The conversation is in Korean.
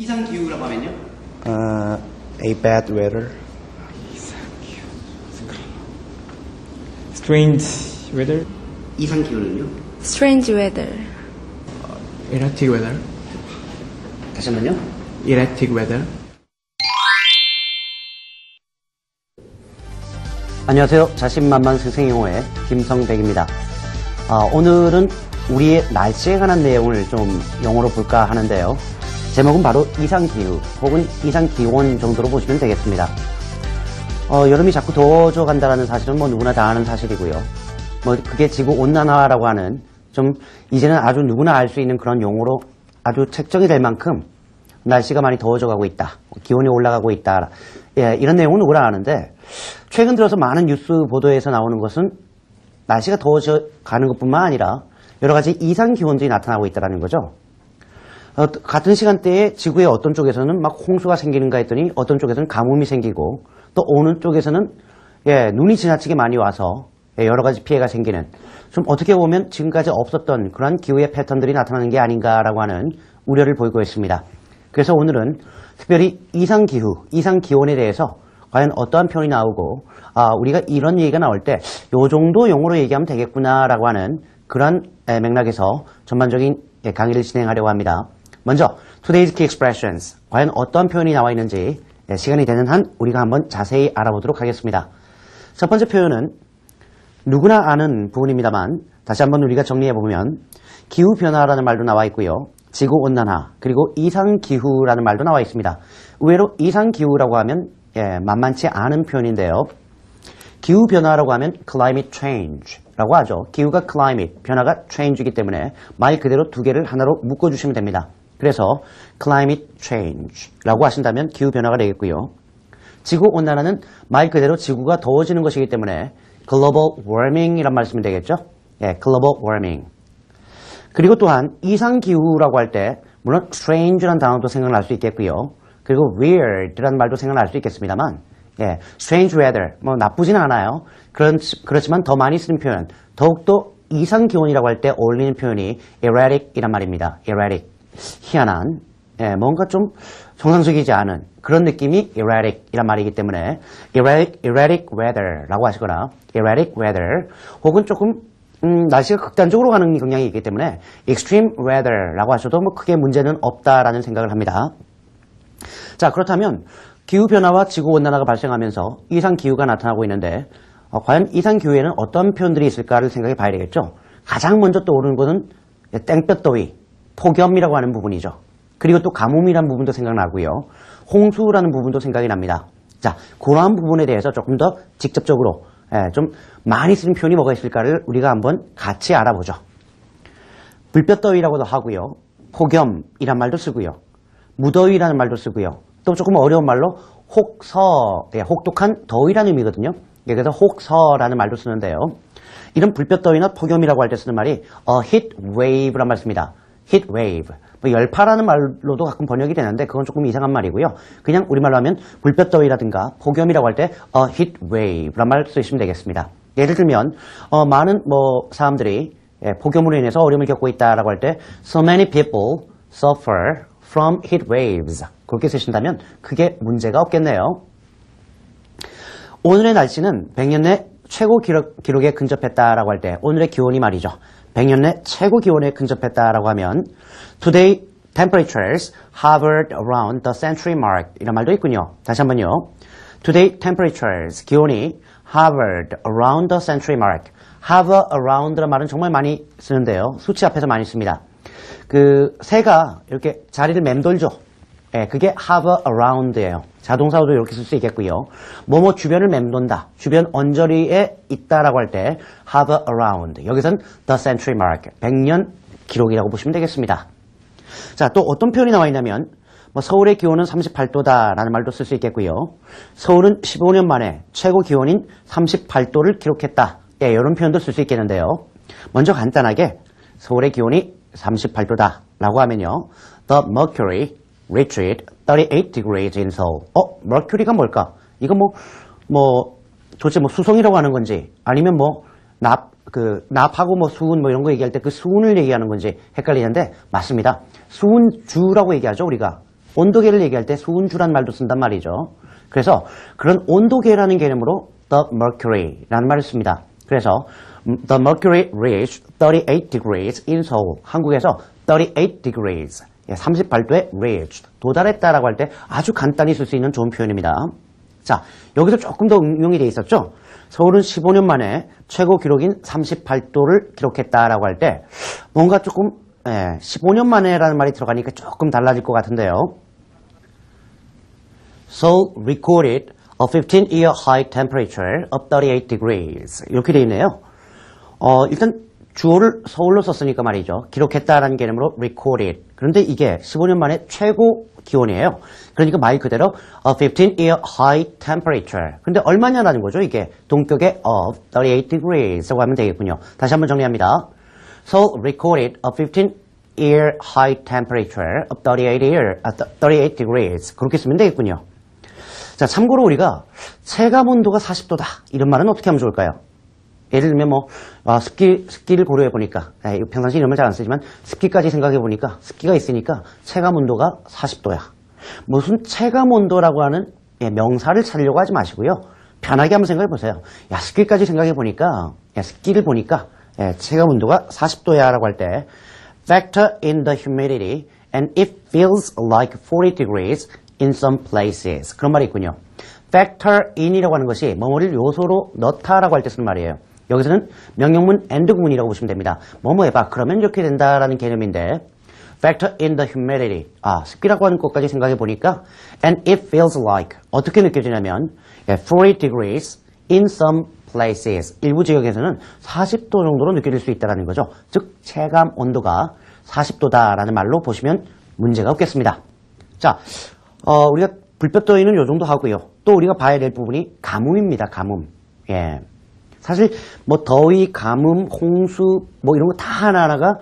이상 기후라고 하면요? A bad weather. Strange weather. 이상 기후는요? Strange weather. Erratic weather. 다시 한번요? Erratic weather. 안녕하세요. 자신만만 생생영어의 김성백입니다. 오늘은 우리의 날씨에 관한 내용을 좀 영어로 볼까 하는데요. 제목은 바로 이상기후 혹은 이상기온 정도로 보시면 되겠습니다. 여름이 자꾸 더워져 간다는 사실은 뭐 누구나 다 아는 사실이고요. 뭐 그게 지구온난화라고 하는 좀 이제는 아주 누구나 알 수 있는 그런 용어로 아주 책정이 될 만큼 날씨가 많이 더워져 가고 있다. 기온이 올라가고 있다. 예, 이런 내용은 누구나 아는데 최근 들어서 많은 뉴스 보도에서 나오는 것은 날씨가 더워져 가는 것뿐만 아니라 여러 가지 이상 기온들이 나타나고 있다는 거죠. 같은 시간대에 지구의 어떤 쪽에서는 막 홍수가 생기는가 했더니 어떤 쪽에서는 가뭄이 생기고 또 어느 쪽에서는 눈이 지나치게 많이 와서 여러 가지 피해가 생기는 좀 어떻게 보면 지금까지 없었던 그런 기후의 패턴들이 나타나는 게 아닌가라고 하는 우려를 보이고 있습니다. 그래서 오늘은 특별히 이상기후, 이상기온에 대해서 과연 어떠한 표현이 나오고 우리가 이런 얘기가 나올 때 요 정도 용어로 얘기하면 되겠구나라고 하는 그런 맥락에서 전반적인 강의를 진행하려고 합니다. 먼저 Today's Key Expressions, 과연 어떤 표현이 나와 있는지 시간이 되는 한 우리가 한번 자세히 알아보도록 하겠습니다. 첫 번째 표현은 누구나 아는 부분입니다만 다시 한번 우리가 정리해보면 기후변화라는 말도 나와 있고요. 지구온난화 그리고 이상기후라는 말도 나와 있습니다. 의외로 이상기후라고 하면 만만치 않은 표현인데요. 기후변화라고 하면 climate change라고 하죠. 기후가 climate, 변화가 change이기 때문에 말 그대로 두 개를 하나로 묶어주시면 됩니다. 그래서 climate change라고 하신다면 기후변화가 되겠고요. 지구온난화는 말 그대로 지구가 더워지는 것이기 때문에 global warming이란 말 쓰면 되겠죠. global warming. 그리고 또한 이상기후라고 할 때 물론 strange라는 단어도 생각날 수 있겠고요. 그리고 weird라는 말도 생각날 수 있겠습니다만 strange weather, 뭐 나쁘지는 않아요. 그렇지만 더 많이 쓰는 표현, 더욱더 이상기온이라고 할 때 어울리는 표현이 erratic이란 말입니다. erratic, 희한한, 뭔가 좀 정상적이지 않은 그런 느낌이 erratic이란 말이기 때문에 erratic weather라고 하시거나 erratic weather 혹은 조금 날씨가 극단적으로 가는 경향이 있기 때문에 extreme weather라고 하셔도 뭐 크게 문제는 없다라는 생각을 합니다. 자, 그렇다면 기후변화와 지구온난화가 발생하면서 이상기후가 나타나고 있는데 과연 이상기후에는 어떤 표현들이 있을까를 생각해 봐야 되겠죠. 가장 먼저 떠오르는 것은 땡볕더위, 폭염이라고 하는 부분이죠. 그리고 또 가뭄이라는 부분도 생각나고요. 홍수라는 부분도 생각이 납니다. 자, 그러한 부분에 대해서 조금 더 직접적으로 좀 많이 쓰는 표현이 뭐가 있을까를 우리가 한번 같이 알아보죠. 불볕더위라고도 하고요. 폭염이란 말도 쓰고요. 무더위라는 말도 쓰고요. 또 조금 어려운 말로 혹독한 더위라는 의미거든요. 그래서 혹서라는 말도 쓰는데요. 이런 불볕더위나 폭염이라고 할 때 쓰는 말이 heat wave란 말 씁니다. heat wave. 뭐 열파라는 말로도 가끔 번역이 되는데 그건 조금 이상한 말이고요. 그냥 우리말로 하면 불볕더위라든가 폭염이라고 할 때 heat wave란 말 쓰시면 되겠습니다. 예를 들면 많은 사람들이 폭염으로 인해서 어려움을 겪고 있다라고 할 때 so many people suffer from heat waves. 그렇게 쓰신다면 그게 문제가 없겠네요. 오늘의 날씨는 100년 내 최고 기록에 근접했다라고 할 때 오늘의 기온이 말이죠. 100년 내 최고 기온에 근접했다라고 하면 Today temperatures hovered around the century mark 이런 말도 있군요. 다시 한번요. Today temperatures 기온이 hovered around the century mark. hover around라는 말은 정말 많이 쓰는데요. 수치 앞에서 많이 씁니다. 그 새가 이렇게 자리를 맴돌죠. 그게 hover around예요. 자동사로도 이렇게 쓸 수 있겠고요. 뭐뭐 주변을 맴돈다. 주변 언저리에 있다라고 할 때 hover around. 여기선 the century mark. 100년 기록이라고 보시면 되겠습니다. 자, 또 어떤 표현이 나와 있냐면 서울의 기온은 38도다라는 말도 쓸 수 있겠고요. 서울은 15년 만에 최고 기온인 38도를 기록했다. 이런 표현도 쓸 수 있겠는데요. 먼저 간단하게 서울의 기온이 38도다라고 하면요. The mercury reached 38 degrees in Seoul. mercury가 뭘까? 이거 도대체 수성이라고 하는 건지 아니면 납하고 수은 이런 거 얘기할 때 그 수은을 얘기하는 건지 헷갈리는데 맞습니다. 수은주라고 얘기하죠, 우리가. 온도계를 얘기할 때 수은주란 말도 쓴단 말이죠. 그래서 그런 온도계라는 개념으로 the mercury라는 말을 씁니다. 그래서 the mercury reached 38 degrees in Seoul. 한국에서 38 degrees, 38도에 reached, 도달했다라고 할 때 아주 간단히 쓸 수 있는 좋은 표현입니다. 자, 여기서 조금 더 응용이 돼 있었죠? 서울은 15년 만에 최고 기록인 38도를 기록했다라고 할 때 뭔가 조금 15년 만에라는 말이 들어가니까 조금 달라질 것 같은데요. Seoul recorded a 15-year high temperature of 38 degrees. 이렇게 돼 있네요. 일단 주어를 서울로 썼으니까 말이죠. 기록했다라는 개념으로 recorded. 그런데 이게 15년 만에 최고 기온이에요. 그러니까 말 그대로 a 15-year high temperature. 근데 얼마냐라는 거죠. 이게 동격의 of 38 degrees라고 하면 되겠군요. 다시 한번 정리합니다. Seoul recorded a 15-year high temperature of 38 degrees. 그렇게 쓰면 되겠군요. 자, 참고로 우리가 체감 온도가 40도다. 이런 말은 어떻게 하면 좋을까요? 예를 들면 습기를 고려해 보니까, 평상시 이런 말 잘 안 쓰지만 습기까지 생각해 보니까 습기가 있으니까 체감 온도가 40도야. 무슨 체감 온도라고 하는 명사를 찾으려고 하지 마시고요. 편하게 한번 생각해 보세요. 야, 습기까지 생각해 보니까, 습기를 보니까 체감 온도가 40도야 라고 할 때 factor in the humidity and it feels like 40 degrees in some places. 그런 말이 있군요. factor in이라고 하는 것이 뭐뭐를 요소로 넣다라고 할 때 쓰는 말이에요. 여기서는 명령문 and 구문이라고 보시면 됩니다. 뭐뭐 해봐. 그러면 이렇게 된다라는 개념인데 factor in the humidity. 습기라고 하는 것까지 생각해 보니까 and it feels like. 어떻게 느껴지냐면 40 degrees in some places. 일부 지역에서는 40도 정도로 느껴질 수 있다는 거죠. 즉 체감 온도가 40도다라는 말로 보시면 문제가 없겠습니다. 자, 우리가 불볕 더위는 요 정도 하고요. 또 우리가 봐야 될 부분이 가뭄입니다. 가뭄. 사실 더위, 가뭄, 홍수 이런 거 다 하나하나가